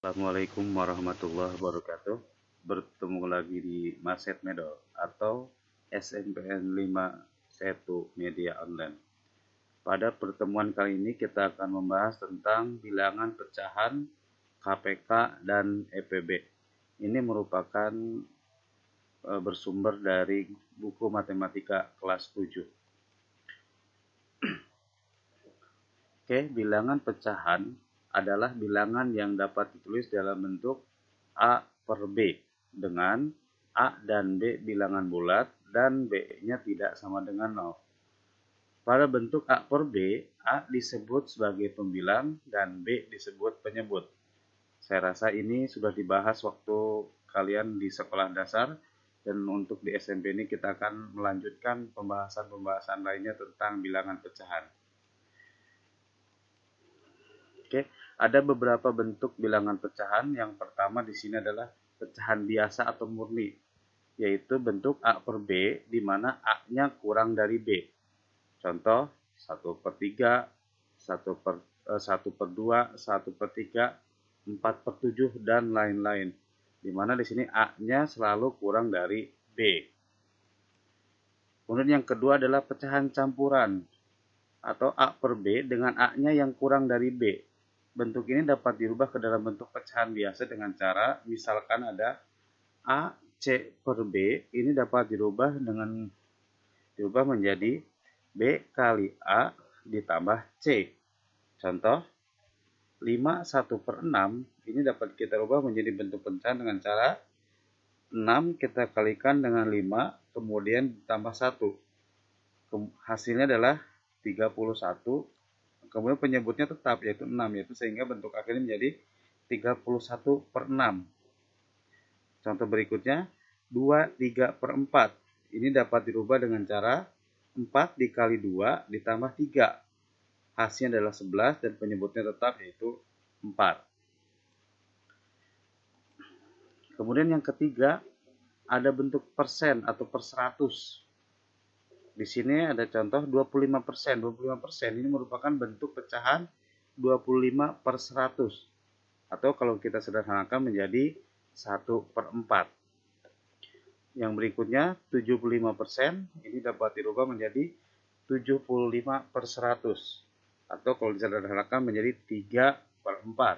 Assalamualaikum warahmatullahi wabarakatuh. Bertemu lagi di Maset Medol atau SMPN 51 Media Online. Pada pertemuan kali ini kita akan membahas tentang bilangan pecahan KPK dan EPB. Ini merupakan bersumber dari buku matematika kelas 7. Oke, bilangan pecahan adalah bilangan yang dapat ditulis dalam bentuk A per B dengan A dan B bilangan bulat dan B-nya tidak sama dengan 0. Pada bentuk A per B, A disebut sebagai pembilang dan B disebut penyebut. Saya rasa ini sudah dibahas waktu kalian di sekolah dasar, dan untuk di SMP ini kita akan melanjutkan pembahasan-pembahasan lainnya tentang bilangan pecahan. Oke, ada beberapa bentuk bilangan pecahan. Yang pertama di sini adalah pecahan biasa atau murni, yaitu bentuk A per B, di mana A-nya kurang dari B. Contoh, 1 per 3, 1 per 2, 1 per 3, 4 per 7, dan lain-lain. Di mana di sini A-nya selalu kurang dari B. Kemudian yang kedua adalah pecahan campuran, atau A per B dengan A-nya yang kurang dari B. Bentuk ini dapat dirubah ke dalam bentuk pecahan biasa dengan cara, misalkan ada A C per B, ini dapat dirubah menjadi B kali A ditambah C. Contoh, 5 1 per 6, ini dapat kita rubah menjadi bentuk pecahan dengan cara 6 kita kalikan dengan 5, kemudian ditambah 1. Hasilnya adalah 31. Kemudian penyebutnya tetap, yaitu 6, sehingga bentuk akhirnya menjadi 31 per 6. Contoh berikutnya, 2 3 per 4. Ini dapat dirubah dengan cara 4 dikali 2 ditambah 3. Hasilnya adalah 11 dan penyebutnya tetap, yaitu 4. Kemudian yang ketiga, ada bentuk persen atau per 100. Di sini ada contoh 25%. 25% ini merupakan bentuk pecahan 25 per 100. Atau kalau kita sederhanakan menjadi 1 per 4. Yang berikutnya 75%. Ini dapat dirubah menjadi 75 per 100. Atau kalau disederhanakan menjadi 3 per 4.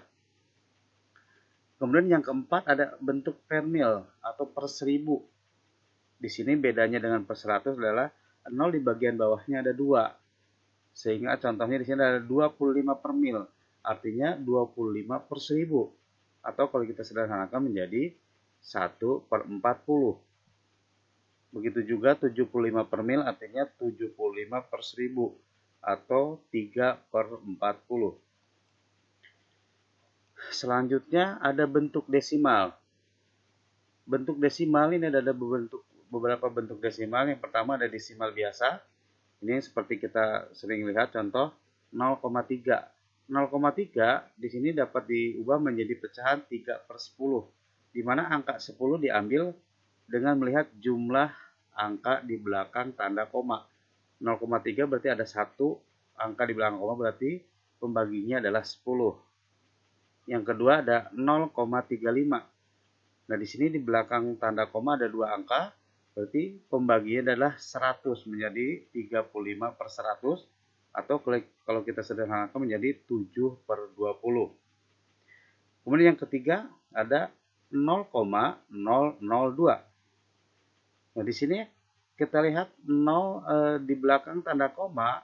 Kemudian yang keempat ada bentuk per mil atau per 1000. Di sini bedanya dengan per 100 adalah 0 di bagian bawahnya ada 2. Sehingga contohnya di sini ada 25 per mil. Artinya 25 per 1000. Atau kalau kita sederhanakan menjadi 1 per 40. Begitu juga 75 per mil artinya 75 per 1000. Atau 3 per 40. Selanjutnya ada bentuk desimal. Bentuk desimal ini ada beberapa bentuk desimal. Yang pertama ada desimal biasa. Ini seperti kita sering lihat contoh 0,3. 0,3 di sini dapat diubah menjadi pecahan 3 per 10. Di mana angka 10 diambil dengan melihat jumlah angka di belakang tanda koma. 0,3 berarti ada satu angka di belakang koma, berarti pembaginya adalah 10. Yang kedua ada 0,35. Nah, di sini di belakang tanda koma ada dua angka, berarti pembagiannya adalah 100 menjadi 35 per 100, atau kalau kita sederhanakan menjadi 7 per 20. Kemudian yang ketiga ada 0,002. Nah, di sini kita lihat 0 di belakang tanda koma,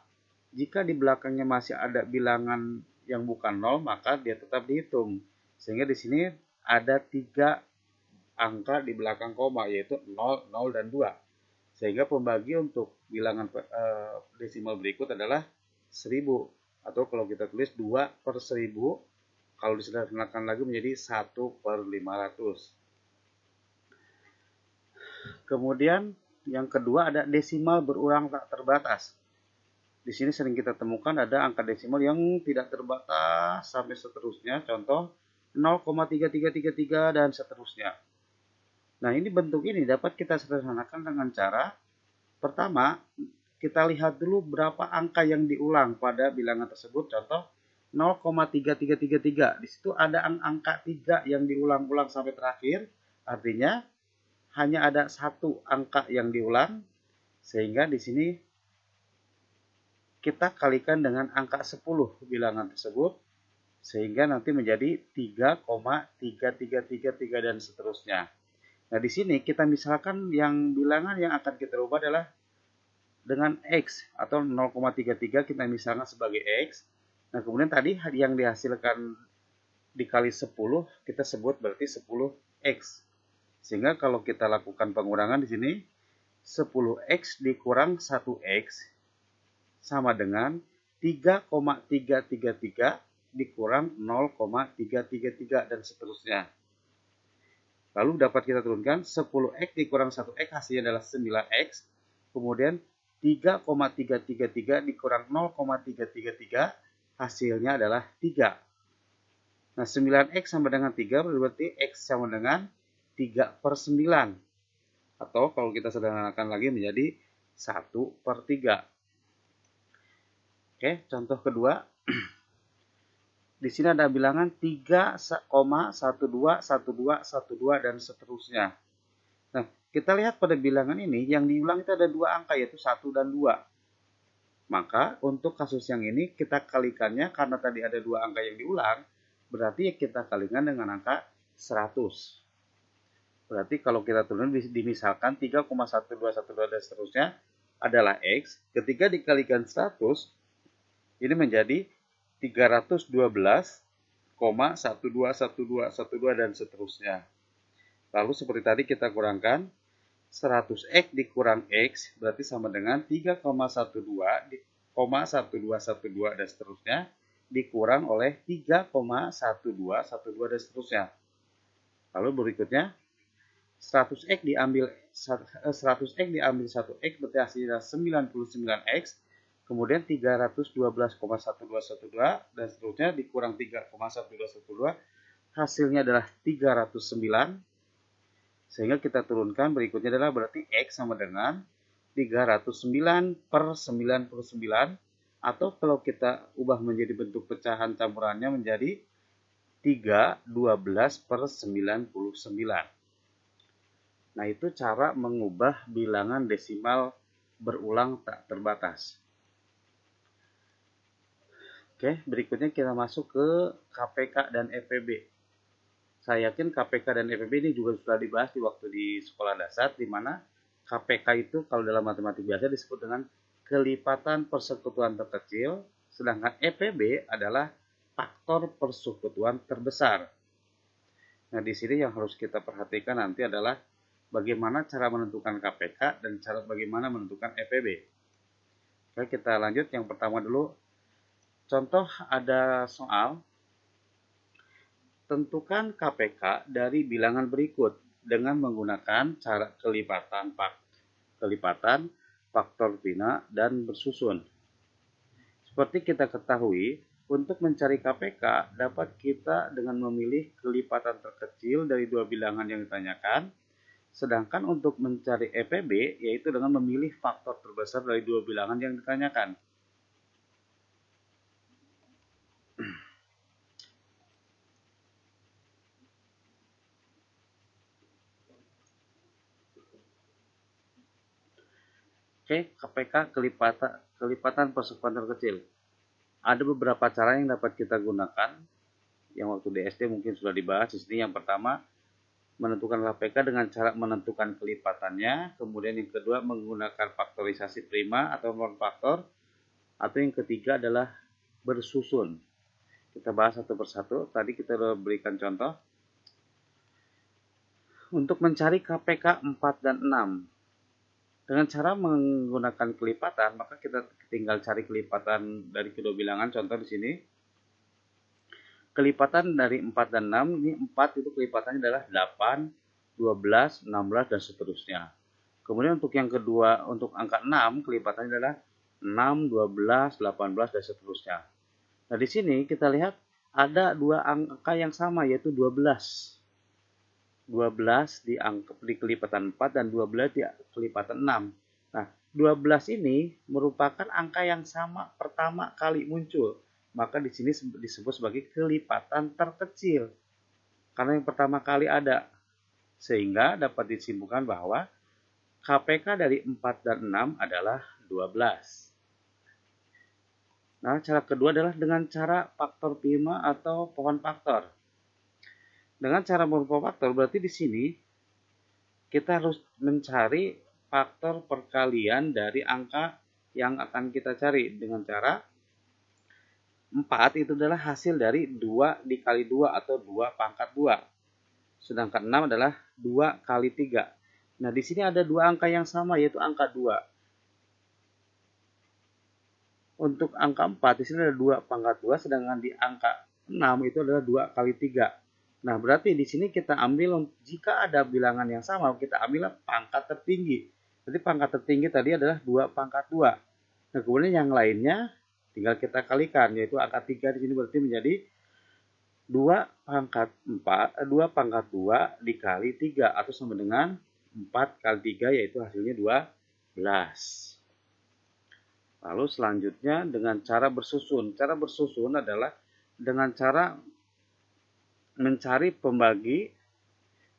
jika di belakangnya masih ada bilangan yang bukan 0, maka dia tetap dihitung. Sehingga di sini ada 3 angka di belakang koma, yaitu 0, 0, dan 2. Sehingga pembagi untuk bilangan desimal berikut adalah 1000. Atau kalau kita tulis 2 per 1000, kalau disederhanakan lagi menjadi 1 per 500. Kemudian yang kedua ada desimal berulang tak terbatas. Di sini sering kita temukan ada angka desimal yang tidak terbatas sampai seterusnya. Contoh 0,3333 dan seterusnya. Nah, ini bentuk ini dapat kita sederhanakan dengan cara, pertama, kita lihat dulu berapa angka yang diulang pada bilangan tersebut. Contoh, 0,3333. Di situ ada angka 3 yang diulang-ulang sampai terakhir. Artinya hanya ada satu angka yang diulang, sehingga di sini kita kalikan dengan angka 10 bilangan tersebut, sehingga nanti menjadi 3,3333 dan seterusnya. Nah, di sini kita misalkan yang bilangan yang akan kita ubah adalah dengan X atau 0,33 kita misalkan sebagai X. Nah, kemudian tadi yang dihasilkan dikali 10 kita sebut berarti 10X. Sehingga kalau kita lakukan pengurangan di sini 10X dikurang 1X sama dengan 3,333 dikurang 0,333 dan seterusnya. Lalu dapat kita turunkan 10X dikurang 1X hasilnya adalah 9X. Kemudian 3,333 dikurang 0,333 hasilnya adalah 3. Nah, 9X sama dengan 3 berarti X sama dengan 3/9. Atau kalau kita sederhanakan lagi menjadi 1/3. Oke, contoh kedua. Di sini ada bilangan 3,121212 dan seterusnya. Nah, kita lihat pada bilangan ini yang diulang itu ada dua angka yaitu 1 dan 2. Maka untuk kasus yang ini kita kalikannya karena tadi ada dua angka yang diulang, berarti kita kalikan dengan angka 100. Berarti kalau kita turun dimisalkan 3,1212 dan seterusnya adalah X. Ketika dikalikan 100, ini menjadi 312,121212 dan seterusnya. Lalu seperti tadi kita kurangkan 100X dikurang X berarti sama dengan 3,12,1212 dan seterusnya dikurang oleh 3,1212 dan seterusnya. Lalu berikutnya 100X diambil 100X diambil 1X berarti hasilnya 99X. Kemudian 312,1212 dan seterusnya dikurang 3,1212 hasilnya adalah 309. Sehingga kita turunkan berikutnya adalah berarti X sama dengan 309/99 atau kalau kita ubah menjadi bentuk pecahan campurannya menjadi 312/99. Nah, itu cara mengubah bilangan desimal berulang tak terbatas. Oke, berikutnya kita masuk ke KPK dan EPB. Saya yakin KPK dan EPB ini juga sudah dibahas di waktu di sekolah dasar, di mana KPK itu kalau dalam matematik biasa disebut dengan kelipatan persekutuan terkecil, sedangkan EPB adalah faktor persekutuan terbesar. Nah, di sini yang harus kita perhatikan nanti adalah bagaimana cara menentukan KPK dan cara bagaimana menentukan EPB. Oke, kita lanjut yang pertama dulu. Contoh ada soal, tentukan KPK dari bilangan berikut dengan menggunakan cara kelipatan, faktor fina, dan bersusun. Seperti kita ketahui, untuk mencari KPK dapat kita dengan memilih kelipatan terkecil dari dua bilangan yang ditanyakan, sedangkan untuk mencari EPB yaitu dengan memilih faktor terbesar dari dua bilangan yang ditanyakan. Oke, KPK kelipatan persekutuan terkecil. Ada beberapa cara yang dapat kita gunakan. Yang waktu di SD mungkin sudah dibahas. Di sini yang pertama, menentukan KPK dengan cara menentukan kelipatannya. Kemudian yang kedua, menggunakan faktorisasi prima atau non-faktor. Atau yang ketiga adalah bersusun. Kita bahas satu persatu. Tadi kita sudah berikan contoh. Untuk mencari KPK 4 dan 6. Dengan cara menggunakan kelipatan, maka kita tinggal cari kelipatan dari kedua bilangan. Contoh di sini, kelipatan dari 4 dan 6, ini 4 itu kelipatannya adalah 8, 12, 16, dan seterusnya. Kemudian untuk yang kedua, untuk angka 6, kelipatannya adalah 6, 12, 18, dan seterusnya. Nah, di sini kita lihat ada dua angka yang sama, yaitu 12. 12 di kelipatan 4 dan 12 di kelipatan 6. Nah, 12 ini merupakan angka yang sama pertama kali muncul. maka di sini disebut sebagai kelipatan terkecil. Karena yang pertama kali ada. Sehingga dapat disimpulkan bahwa KPK dari 4 dan 6 adalah 12. Nah, cara kedua adalah dengan cara faktor prima atau pohon faktor. Dengan cara pohon faktor berarti di sini kita harus mencari faktor perkalian dari angka yang akan kita cari dengan cara 4 itu adalah hasil dari 2 dikali 2 atau 2 pangkat 2. Sedangkan 6 adalah 2 kali 3. Nah, di sini ada dua angka yang sama yaitu angka 2. Untuk angka 4 di sini ada 2 pangkat 2, sedangkan di angka 6 itu adalah 2 kali 3. Nah, berarti di sini kita ambil, jika ada bilangan yang sama, kita ambil pangkat tertinggi. Jadi pangkat tertinggi tadi adalah 2 pangkat 2. Nah, kemudian yang lainnya tinggal kita kalikan, yaitu angka 3 di sini berarti menjadi 2 pangkat 2 dikali 3 atau sama dengan 4 kali 3 yaitu hasilnya 12. Lalu selanjutnya dengan cara bersusun. Cara bersusun adalah dengan cara mencari pembagi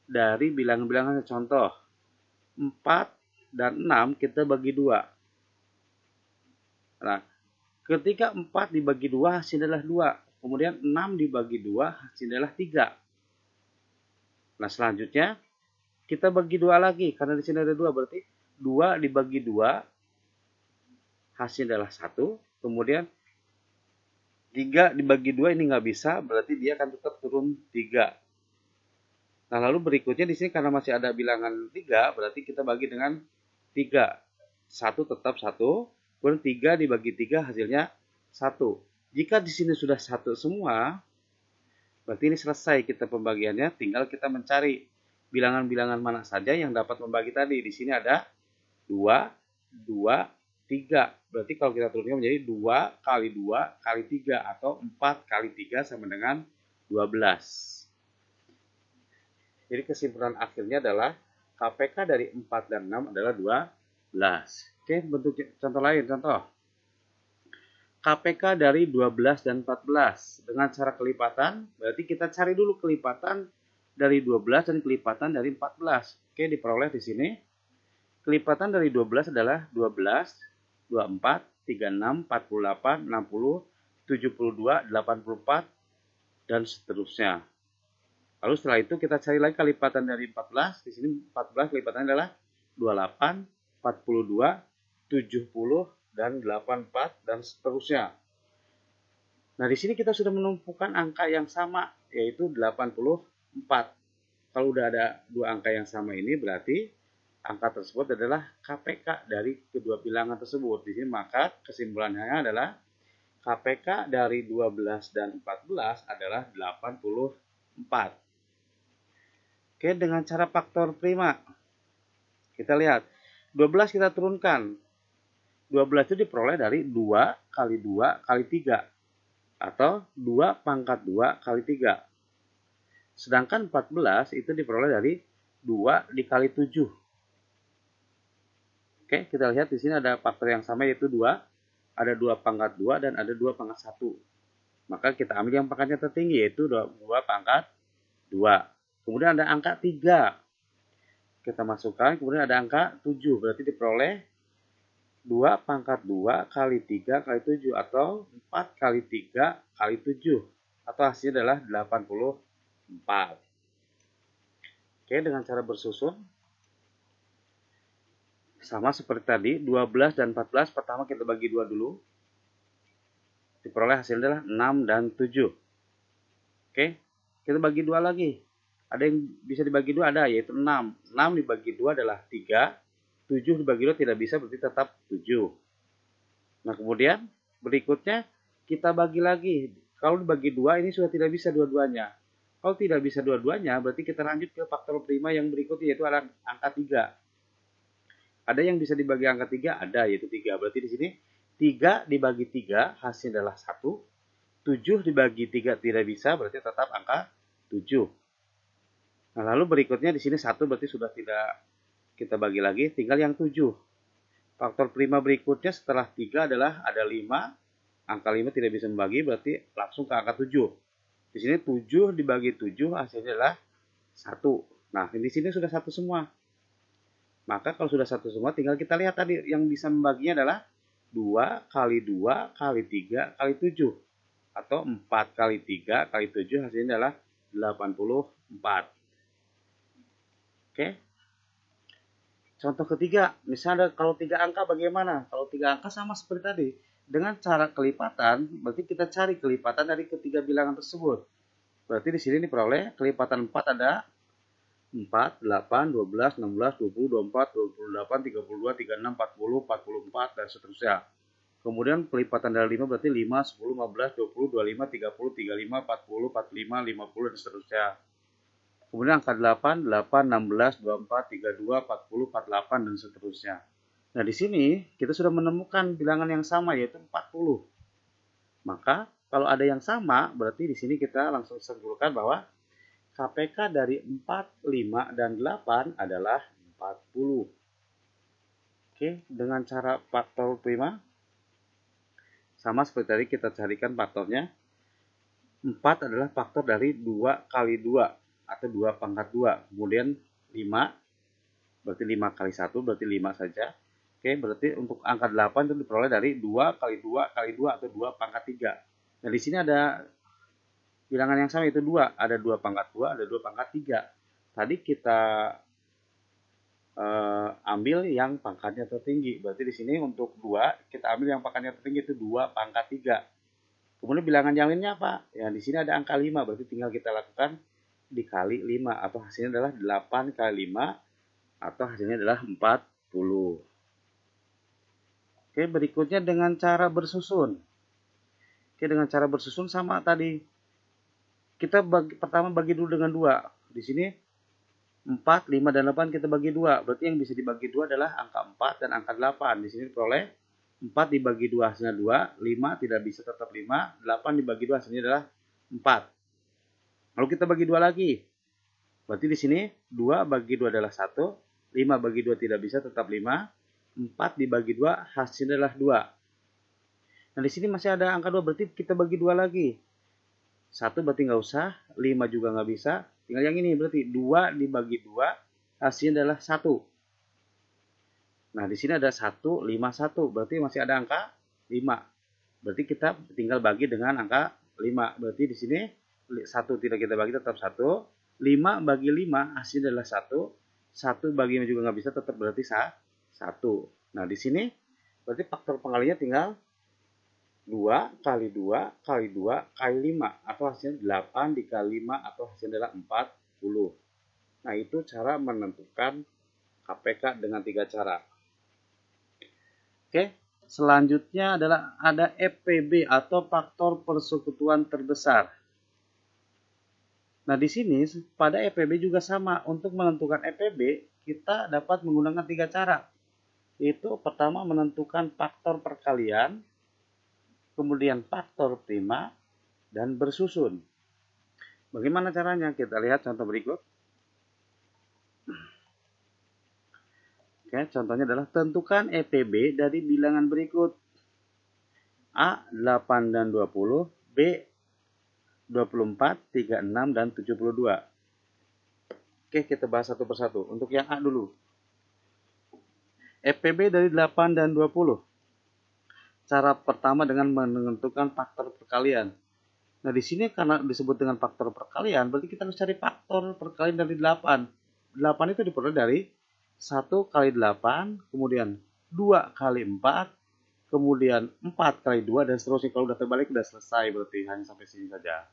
dari bilangan-bilangan. Contoh, 4 dan 6 kita bagi 2. Nah, ketika 4 dibagi 2 hasilnya adalah 2. Kemudian 6 dibagi 2 hasilnya adalah 3. Nah, selanjutnya kita bagi 2 lagi. Karena di sini ada 2, berarti 2 dibagi 2 hasilnya adalah 1. Kemudian 3 dibagi 2 ini nggak bisa, berarti dia akan tetap turun 3. Nah, lalu berikutnya di sini karena masih ada bilangan 3, berarti kita bagi dengan 3. 1 tetap 1, kemudian 3 dibagi 3 hasilnya 1. Jika di sini sudah 1 semua, berarti ini selesai kita pembagiannya, tinggal kita mencari bilangan-bilangan mana saja yang dapat membagi tadi. Di sini ada 2, 2, 3. Berarti kalau kita turunkan menjadi 2 kali 2 kali 3 atau 4 kali 3 sama dengan 12. Jadi kesimpulan akhirnya adalah KPK dari 4 dan 6 adalah 12. Oke, bentuk contoh lain. Contoh. KPK dari 12 dan 14. Dengan cara kelipatan, berarti kita cari dulu kelipatan dari 12 dan kelipatan dari 14. Oke, diperoleh di sini. Kelipatan dari 12 adalah 12, 24, 36, 48, 60, 72, 84, dan seterusnya. Lalu setelah itu kita cari lagi kelipatan dari 14. Di sini 14 kelipatannya adalah 28, 42, 70, dan 84, dan seterusnya. Nah, di sini kita sudah menumpukan angka yang sama, yaitu 84. Kalau udah ada dua angka yang sama ini, berarti angka tersebut adalah KPK dari kedua bilangan tersebut. Di sini maka kesimpulannya adalah KPK dari 12 dan 14 adalah 84. Oke, dengan cara faktor prima. Kita lihat, 12 kita turunkan. 12 itu diperoleh dari 2 kali 2 kali 3. Atau 2 pangkat 2 kali 3. Sedangkan 14 itu diperoleh dari 2 dikali 7. Oke, kita lihat di sini ada faktor yang sama yaitu 2. Ada 2 pangkat 2 dan ada 2 pangkat 1. Maka kita ambil yang pangkatnya tertinggi yaitu 2 pangkat 2. Kemudian ada angka 3. Kita masukkan, kemudian ada angka 7. Berarti diperoleh 2 pangkat 2 kali 3 kali 7 atau 4 kali 3 kali 7. Atau hasilnya adalah 84. Oke, dengan cara bersusun. Sama seperti tadi, 12 dan 14 pertama kita bagi 2 dulu. Diperoleh hasilnya adalah 6 dan 7. Oke, kita bagi 2 lagi. Ada yang bisa dibagi 2 ada, yaitu 6. 6 dibagi 2 adalah 3. 7 dibagi 2 tidak bisa, berarti tetap 7. Nah, kemudian berikutnya kita bagi lagi. Kalau dibagi 2 ini sudah tidak bisa dua-duanya. Kalau tidak bisa dua-duanya, berarti kita lanjut ke faktor prima yang berikutnya, yaitu ada angka 3. Ada yang bisa dibagi angka 3? Ada, yaitu 3. Berarti di sini 3 dibagi 3 hasilnya adalah 1. 7 dibagi 3 tidak bisa, berarti tetap angka 7. Nah, lalu berikutnya di sini 1 berarti sudah tidak kita bagi lagi, tinggal yang 7. Faktor prima berikutnya setelah 3 adalah ada 5, Angka 5 tidak bisa membagi, berarti langsung ke angka 7. Di sini 7 dibagi 7 hasilnya adalah 1. Nah, di sini sudah 1 semua. Maka kalau sudah 1 semua, tinggal kita lihat tadi yang bisa membaginya adalah 2 kali 2 kali 3 kali 7. Atau 4 kali 3 kali 7 hasilnya adalah 84. Oke. Contoh ketiga, misalnya kalau 3 angka bagaimana? Kalau 3 angka sama seperti tadi. Dengan cara kelipatan, berarti kita cari kelipatan dari ketiga bilangan tersebut. Berarti di sini diperoleh kelipatan 4 ada 4, 8, 12, 16, 20, 24, 28, 32, 36, 40, 44, dan seterusnya. Kemudian kelipatan dari 5 berarti 5, 10, 15, 20, 25, 30, 35, 40, 45, 50, dan seterusnya. Kemudian angka 8, 8, 16, 24, 32, 40, 48, dan seterusnya. Nah, di sini kita sudah menemukan bilangan yang sama, yaitu 40. Maka, kalau ada yang sama, berarti di sini kita langsung simpulkan bahwa KPK dari 4, 5, dan 8 adalah 40. Oke, dengan cara faktor prima, sama seperti tadi kita carikan faktornya. 4 adalah faktor dari 2 kali 2, atau 2 pangkat 2. Kemudian 5, berarti 5 kali 1, berarti 5 saja. Oke, berarti untuk angka 8 itu diperoleh dari 2 kali 2 kali 2, atau 2 pangkat 3. Nah, di sini ada bilangan yang sama, yaitu 2. Ada 2 pangkat 2, ada 2 pangkat 3. Tadi kita ambil yang pangkatnya tertinggi. Berarti di sini untuk 2, kita ambil yang pangkatnya tertinggi, itu 2 pangkat 3. Kemudian bilangan yang lainnya apa? Ya, di sini ada angka 5, berarti tinggal kita lakukan dikali 5, atau hasilnya adalah 8 kali 5, atau hasilnya adalah 40. Oke, berikutnya dengan cara bersusun. Oke, dengan cara bersusun sama tadi. Kita pertama bagi dulu dengan 2. Di sini 4, 5, dan 8 kita bagi 2. Berarti yang bisa dibagi 2 adalah angka 4 dan angka 8. Di sini diperoleh 4 dibagi 2 hasilnya 2, 5 tidak bisa tetap 5, 8 dibagi 2 hasilnya adalah 4. Lalu kita bagi 2 lagi. Berarti di sini 2 bagi 2 adalah 1, 5 bagi 2 tidak bisa tetap 5, 4 dibagi 2 hasilnya adalah 2. Nah, di sini masih ada angka 2, berarti kita bagi 2 lagi. 1 berarti nggak usah, 5 juga nggak bisa. Tinggal yang ini, berarti 2 dibagi 2 hasilnya adalah 1. Nah, di sini ada 1, 5, 1. Berarti masih ada angka 5. Berarti kita tinggal bagi dengan angka 5. Berarti di sini 1 tidak kita bagi, tetap 1. 5 bagi 5 hasilnya adalah 1. 1 bagi 5 juga nggak bisa, tetap berarti 1. Nah, di sini berarti faktor pengalinya tinggal 2 kali 2 kali 2 kali 5, atau hasilnya 8 dikali 5, atau hasilnya adalah 40. Nah, itu cara menentukan KPK dengan 3 cara. Oke, selanjutnya adalah ada FPB atau faktor persekutuan terbesar. Nah, di sini pada FPB juga sama. Untuk menentukan FPB, kita dapat menggunakan 3 cara. Yaitu pertama menentukan faktor perkalian, kemudian faktor prima, dan bersusun. Bagaimana caranya? Kita lihat contoh berikut. Oke, contohnya adalah tentukan EPB dari bilangan berikut. A 8 dan 20, B 24, 36, dan 72. Oke, kita bahas satu persatu. Untuk yang A dulu. EPB dari 8 dan 20. Cara pertama dengan menentukan faktor perkalian. Nah, di sini karena disebut dengan faktor perkalian, berarti kita harus cari faktor perkalian dari 8. 8 itu diperoleh dari 1 kali 8, kemudian 2 kali 4, kemudian 4 kali 2, dan seterusnya. Kalau udah terbalik, udah selesai, berarti hanya sampai sini saja.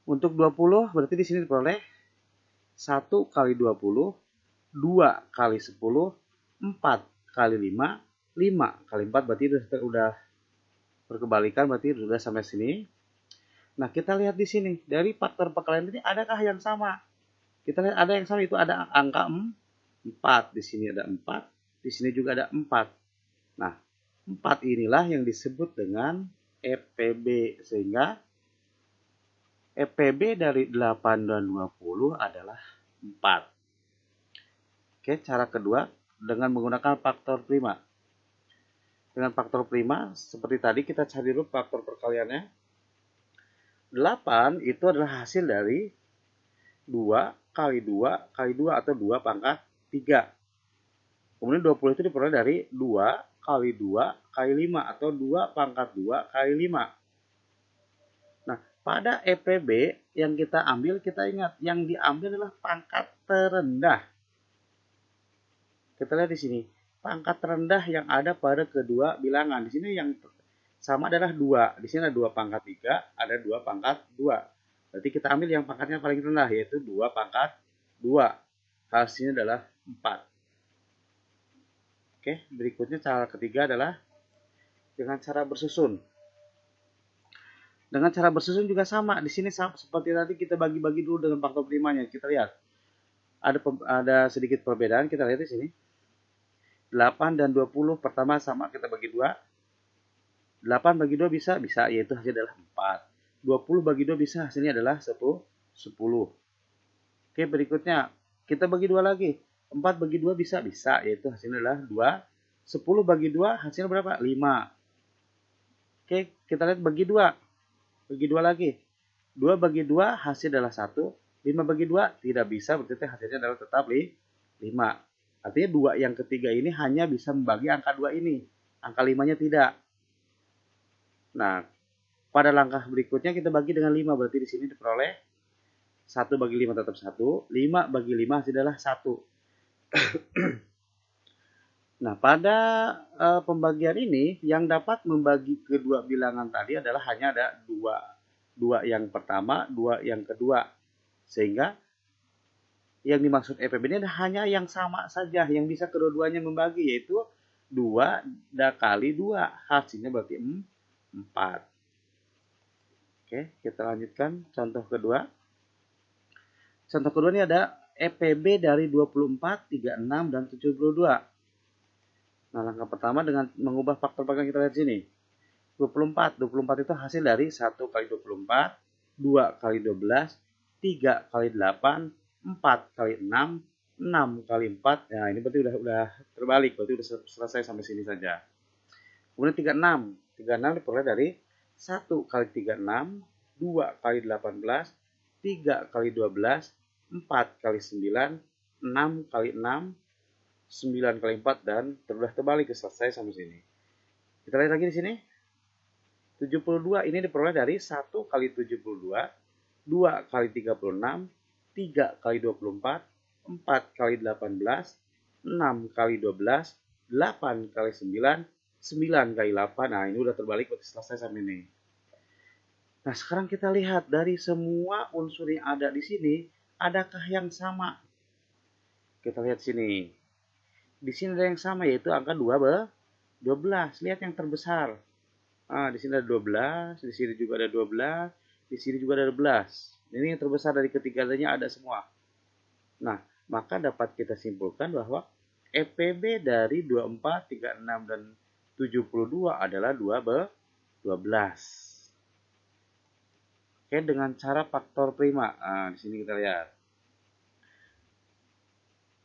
Untuk 20, berarti di sini diperoleh 1 kali 20, 2 kali 10, 4 kali 5, 5 kali 4, berarti udah berkebalikan, berarti sudah sampai sini. Nah, kita lihat di sini, dari faktor perkalian ini adakah yang sama? Kita lihat ada yang sama, itu ada angka 4. Di sini ada 4, di sini juga ada 4. Nah, 4 inilah yang disebut dengan EPB, sehingga EPB dari 8 dan 20 adalah 4. Oke, cara kedua dengan menggunakan faktor prima. dengan faktor prima. Seperti tadi kita cari dulu faktor perkaliannya. 8 itu adalah hasil dari 2 kali 2 kali 2 atau 2 pangkat 3. Kemudian 20 itu diperoleh dari 2 kali 2 kali 5 atau 2 pangkat 2 kali 5. Nah, pada EPB yang kita ambil, kita ingat yang diambil adalah pangkat terendah. Kita lihat di sini, pangkat terendah yang ada pada kedua bilangan. Di sini yang sama adalah 2. Di sini ada 2 pangkat 3, ada 2 pangkat 2. Berarti kita ambil yang pangkatnya paling rendah, yaitu 2 pangkat 2. Hasilnya adalah 4. Oke, berikutnya cara ketiga adalah dengan cara bersusun. Dengan cara bersusun juga sama. Di sini seperti tadi kita bagi-bagi dulu dengan faktor primanya. Kita lihat. Ada sedikit perbedaan. Kita lihat di sini. 8 dan 20 pertama sama kita bagi 2. 8 bagi 2 bisa, yaitu hasilnya adalah 4. 20 bagi 2 bisa, hasilnya adalah 10. Oke, berikutnya kita bagi 2 lagi. 4 bagi 2 bisa, yaitu hasilnya adalah 2. 10 bagi 2 hasilnya berapa? 5. Oke, kita lihat bagi 2. Bagi 2 lagi. 2 bagi 2 hasil adalah 1. 5 bagi 2 tidak bisa, berarti hasilnya adalah tetap 5. Artinya 2 yang ketiga ini hanya bisa membagi angka 2 ini. Angka 5-nya tidak. Nah, pada langkah berikutnya kita bagi dengan 5. Berarti di sini diperoleh 1 bagi 5 tetap 1. 5 bagi 5 hasil adalah 1. Nah, pada pembagian ini yang dapat membagi kedua bilangan tadi adalah hanya ada 2 yang pertama, 2 yang kedua. Sehingga yang dimaksud EPB ini hanya yang sama saja, yang bisa kedua-duanya membagi, yaitu 2 kali 2. Hasilnya berarti 4. Oke, kita lanjutkan contoh kedua. Contoh kedua ini ada EPB dari 24, 36, dan 72. Nah, langkah pertama dengan mengubah faktor perkalian kita lihat sini. 24 itu hasil dari 1 kali 24, 2 kali 12, 3 kali 8, 4 kali 6, 6 kali 4. Nah, ini berarti udah terbalik, berarti udah selesai sampai sini saja. Kemudian 36. 36 diperoleh dari 1 kali 36, 2 kali 18, 3 kali 12, 4 kali 9, 6 kali 6, 9 kali 4, dan sudah terbalik, selesai sampai sini. Kita lihat lagi di sini. 72 ini diperoleh dari 1 kali 72, 2 kali 36, 3 kali 24, 4 kali 18, 6 kali 12, 8 kali 9, 9 kali 8. Nah, ini udah terbalik, berarti selesai sampai ini. Nah, sekarang kita lihat dari semua unsur yang ada di sini, adakah yang sama? Kita lihat sini. Di sini ada yang sama, yaitu angka 12. Lihat yang terbesar. Nah, di sini ada 12, di sini juga ada 12, di sini juga ada 12. Ini yang terbesar dari ketiganya ada semua. Nah, maka dapat kita simpulkan bahwa EPB dari 24, 36, dan 72 adalah 12. Oke, dengan cara faktor prima. Nah, di sini kita lihat.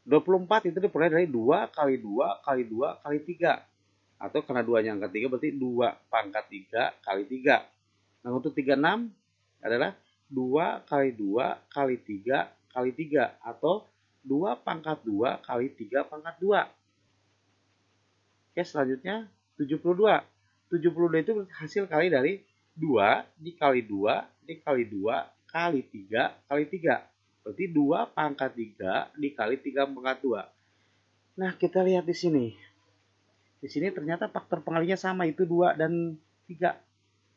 24 itu diperoleh dari 2 kali 2 kali 2 kali 3. Atau karena 2-nya angka 3 berarti 2 pangkat 3 kali 3. Nah, untuk 36 adalah 2 kali 2 kali 3 kali 3. Atau 2 pangkat 2 kali 3 pangkat 2. Oke, selanjutnya 72. 72 itu hasil kali dari 2 dikali 2 dikali 2 kali 3 kali 3. Berarti 2 pangkat 3 dikali 3 pangkat 2. Nah, kita lihat di sini. Di sini ternyata faktor pengalinya sama, itu 2 dan 3.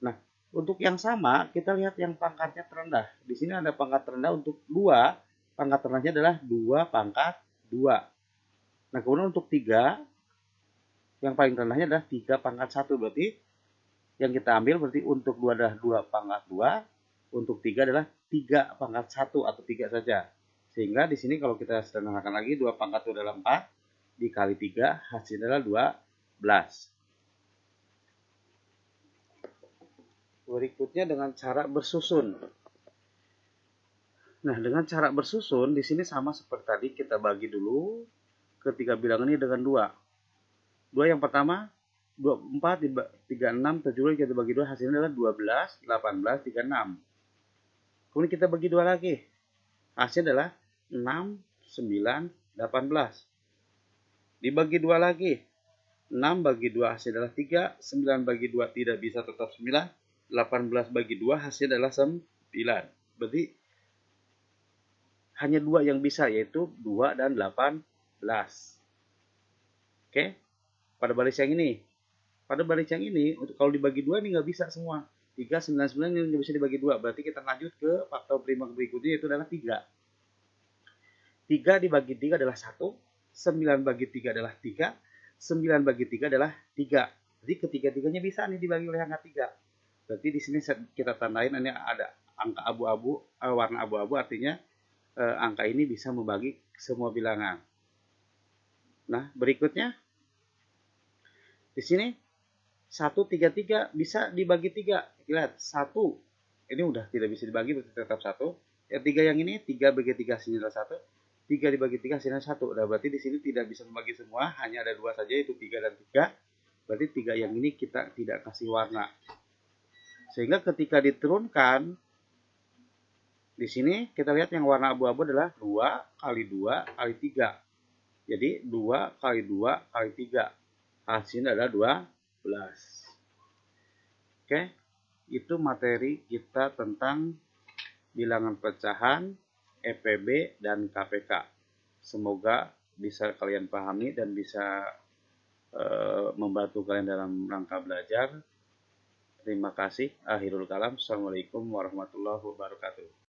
Nah, untuk yang sama, kita lihat yang pangkatnya terendah. Di sini ada pangkat terendah untuk 2. Pangkat terendahnya adalah 2 pangkat 2. Nah, kemudian untuk 3, yang paling rendahnya adalah 3 pangkat 1. Berarti yang kita ambil berarti untuk 2 adalah 2 pangkat 2. Untuk 3 adalah 3 pangkat 1 atau 3 saja. Sehingga di sini kalau kita sederhanakan lagi, 2 pangkat 2 adalah 4. Dikali 3 hasilnya adalah 12. Berikutnya dengan cara bersusun. Nah, dengan cara bersusun di sini sama seperti tadi, kita bagi dulu ketiga bilangan ini dengan 2. 2 yang pertama 24, 36, 70 kita bagi 2 hasilnya adalah 12, 18, 36. Kemudian kita bagi 2 lagi. Hasilnya adalah 6, 9, 18. Dibagi 2 lagi. 6 bagi 2 hasil adalah 3, 9 bagi 2 tidak bisa tetap 9, 18 bagi 2 hasil adalah 9. Berarti hanya 2 yang bisa, yaitu 2 dan 18. Oke, pada baris yang ini. Pada baris yang ini, untuk kalau dibagi 2 ini nggak bisa semua. 3, 9, 9 ini nggak bisa dibagi 2. Berarti kita lanjut ke faktor prima berikutnya, yaitu adalah 3. 3 dibagi 3 adalah 1, 9 bagi 3 adalah 3, 9 bagi 3 adalah 3. Jadi ketiga-tiganya bisa nih dibagi oleh angka 3. Berarti di sini kita tandain ini ada angka abu-abu, warna abu-abu, artinya angka ini bisa membagi semua bilangan. Nah, berikutnya di sini 133 bisa dibagi 3. Lihat, 1 ini udah tidak bisa dibagi, berarti tetap 1. Yang 3 yang ini 3 bagi 3 hasilnya adalah 1. 3 dibagi 3 hasilnya 1. Nah, berarti di sini tidak bisa membagi semua, hanya ada 2 saja, yaitu 3 dan 3. Berarti 3 yang ini kita tidak kasih warna. Sehingga ketika diturunkan, di sini kita lihat yang warna abu-abu adalah 2 kali 2 kali 3. Jadi 2 kali 2 kali 3. Hasilnya adalah 12. Oke, itu materi kita tentang bilangan pecahan, EPB, dan KPK. Semoga bisa kalian pahami dan bisa membantu kalian dalam rangka belajar. Terima kasih. Akhirul kalam. Assalamualaikum warahmatullahi wabarakatuh.